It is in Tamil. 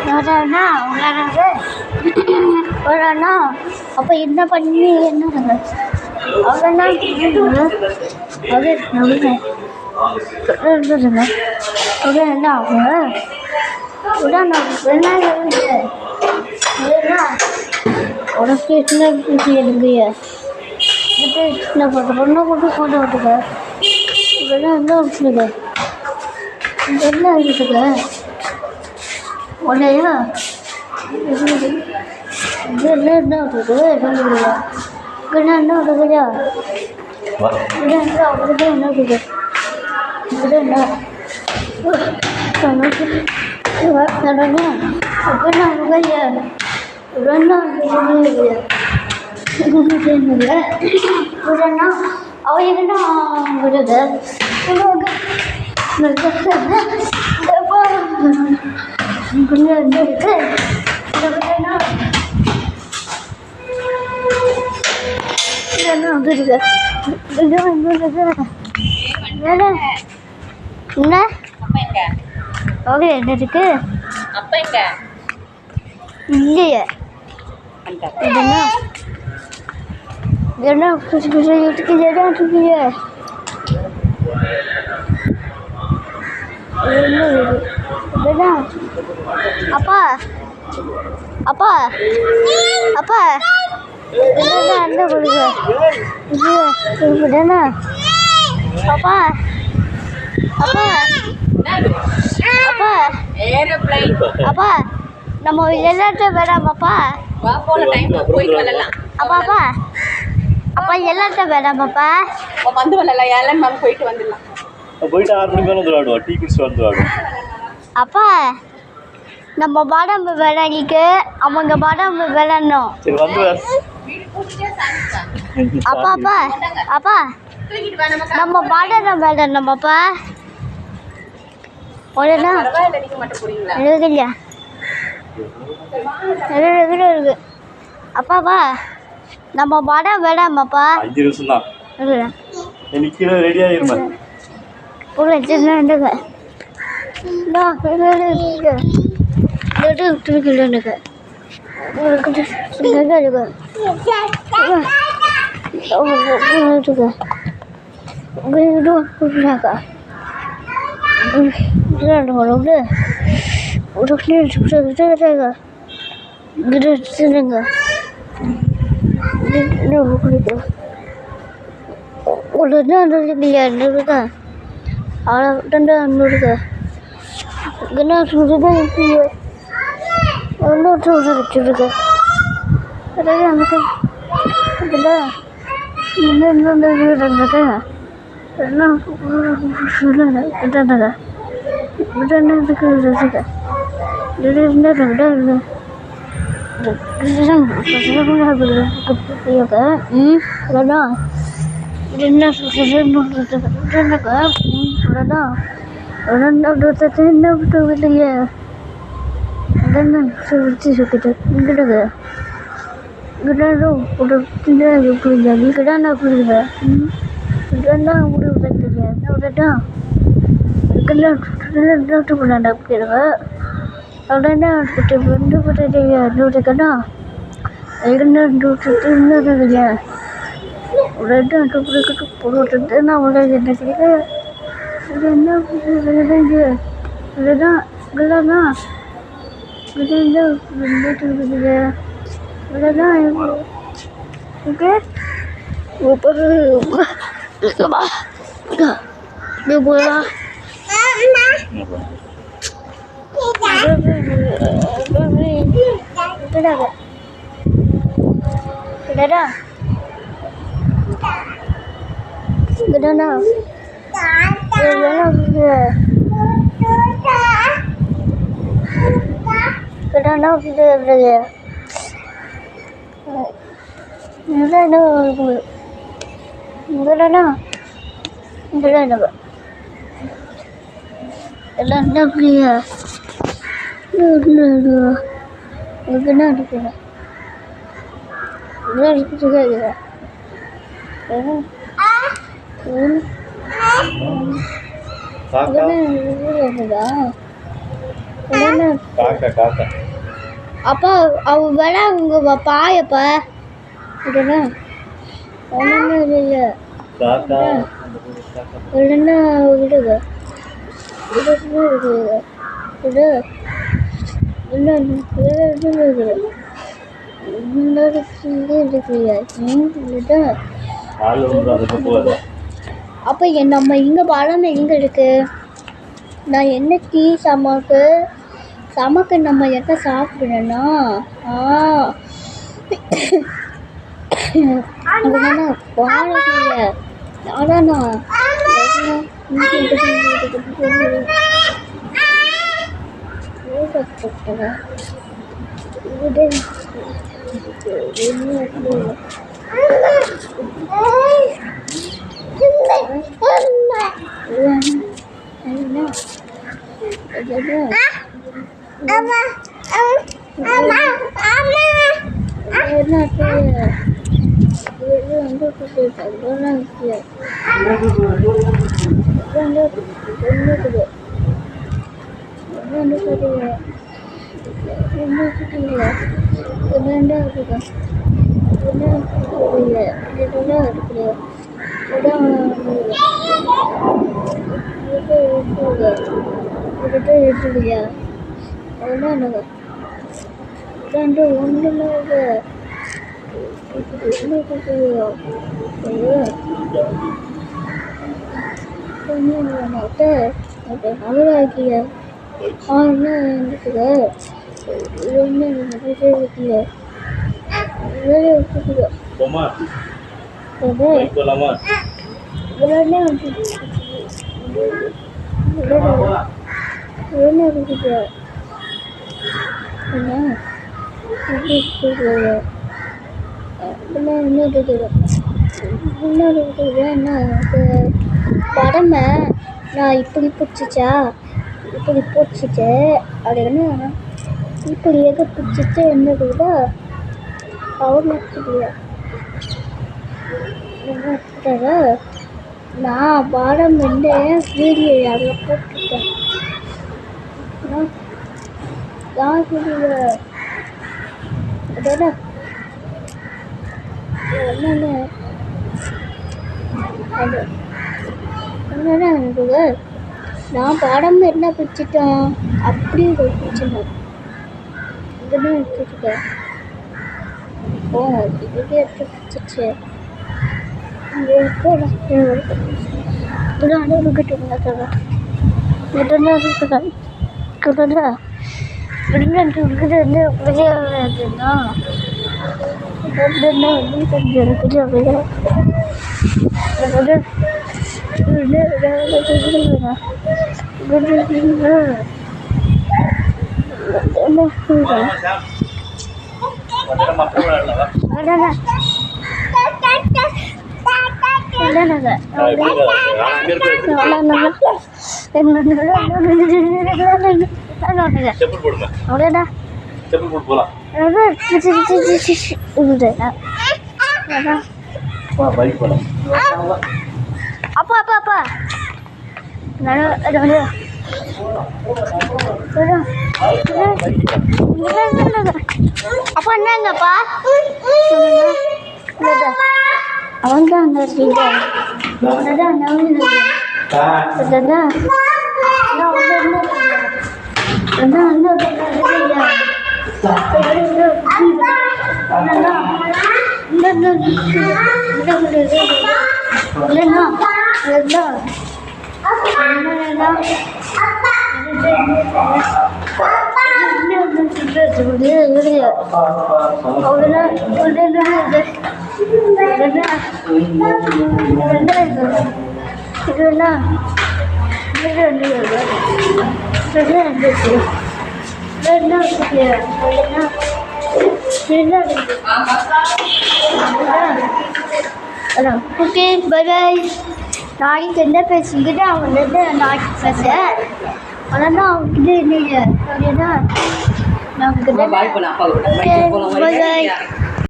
வரேன்னா விளையாடுறது வரேன்னா அப்போ என்ன பண்ணி என்ன அவ்வளோனா அது இருந்துருங்க உடனே என்ன ஆகுங்க உடனே என்ன உனக்கு சின்ன எடுங்கய்யா சின்ன போட்டு பொண்ணை போட்டு போட்டோ விட்டுக்க இதெல்லாம் என்ன விட்டுருங்க இதெல்லாம் இருக்குதுங்க உடனேயா இதெல்லாம் என்ன விட்டுருக்கு சொல்லுங்க என்ன விட்டுருக்குயா அவருக்கு என்ன விட்டுருக்கு இது என்ன என்ன இருக்கு அப்பா எங்க இல்லையே என்ன குச்சி குச்சி வீட்டுக்கு இடம் இருக்குல்லையே அப்பா அப்பா அப்பா என்ன கொடுங்க இது அப்பா அப்பா அப்பா ஏரோப்ளைன் அப்பா நம்ம எல்லாத்தையும் வேணாமாப்பா வா போல டைம் போயிட்டு வரலாம் அப்பா அப்பா அப்பா எல்லாத்தையும் வேணாமாப்பா வந்து வரலாம் ஏலன் மேம் போயிட்டு வந்துடலாம் போயிட்டு 6 மணிக்கு மேலே வந்து விளாடுவோம் டீ குடிச்சு வந்து விளாடுவோம் அப்பா நம்ம பாடம் விளையாடிக்கு அவங்க பாடம் விளையாடணும் சரி வந்து அப்பா அப்பா அப்பா நம்ம பாடம் விளையாடணுமாப்பா உடனே இல்லையா இருக்கு அப்பாப்பா நம்ம படம் வேடாமாப்பா 5 நிமிஷம் தான் இன்னைக்கு ரெடி ஆயிருமா ஒரு சின்னங்க காக்கா காக்கா அப்பா அவ வேணா உங்க பாயப்பா இல்லைன்னா ஒன்றும் இல்லை காக்கா இல்லைன்னா விடுங்க விடுங்க விடு அப்ப நம்ம இங்க பழம் எங்க இருக்கு நான் என்ன டீ சமக்கு நம்ம என்ன சாப்பிடணும்னா படமை நான் இப்படி பிடிச்சிச்சா இப்படி பிடிச்சிச்சு அப்படின்னா இப்படி எது பிடிச்சிச்சு என்னது விட நான் படம் வந்து வீடியோ அதில் போட்டுருக்கேன் நான் படம் என்ன பிடிச்சிட்டோம் அப்படி பிடிச்சிட்டேன் இதுன்னு எடுத்துக்கிட்டேன் இதுக்கு எடுத்து பிடிச்சிச்சு அப்பா அப்பா அப்பா அப்பா என்னங்கப்பா அவன் தான் ஓகே பை பை. நாளைக்கு என்ன பேசுங்கிட்டு அவன் வந்து நாளைக்கு பேச ஆனால் அவன்கிட்ட இல்லையே அப்படின்னா நான் பாய் பண்ண அப்பா பை பை.